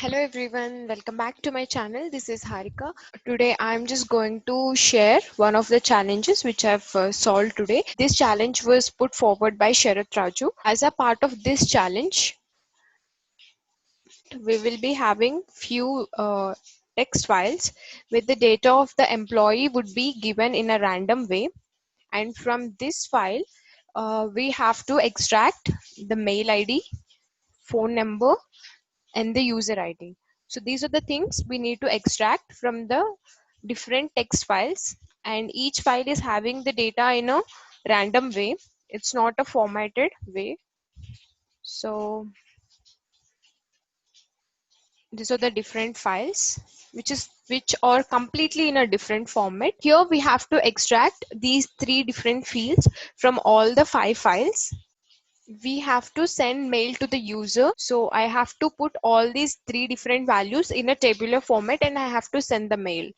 Hello everyone, welcome back to my channel. This is Harika. Today I'm just going to share one of the challenges which I've solved today. This challenge was put forward by Sharath Raju. As a part of this challenge, we will be having few text files with the data of the employee would be given in a random way, and from this file we have to extract the mail ID, phone number, and the user ID. So these are the things we need to extract from the different text files, and each file is having the data in a random way. It's not a formatted way. So these are the different files which are completely in a different format. Here we have to extract these three different fields from all the five files. We have to send mail to the user, so I have to put all these three different values in a tabular format and I have to send the mail.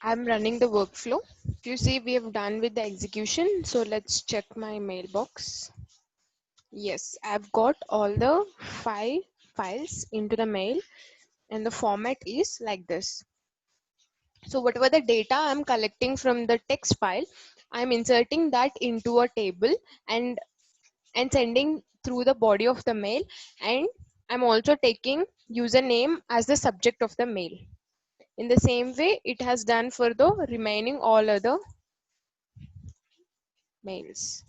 I'm running the workflow. You see we have done with the execution, so let's check my mailbox. Yes, I've got all the five files into the mail and the format is like this. So whatever the data I'm collecting from the text file, I'm inserting that into a table and sending through the body of the mail, and I'm also taking username as the subject of the mail. In the same way it has done for the remaining all other mails.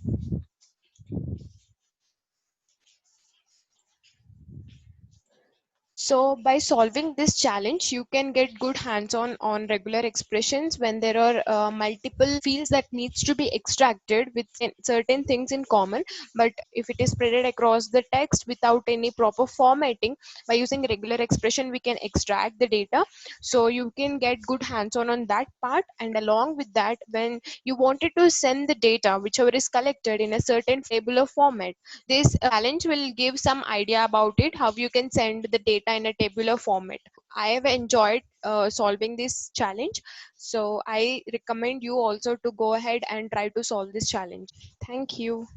So by solving this challenge, you can get good hands-on on regular expressions when there are multiple fields that needs to be extracted with certain things in common. But if it is spread across the text without any proper formatting, by using regular expression, we can extract the data. So you can get good hands-on on that part. And along with that, when you wanted to send the data, whichever is collected in a certain tabular format, this challenge will give some idea about it, how you can send the data in a tabular format. I have enjoyed solving this challenge, so I recommend you also to go ahead and try to solve this challenge. Thank you.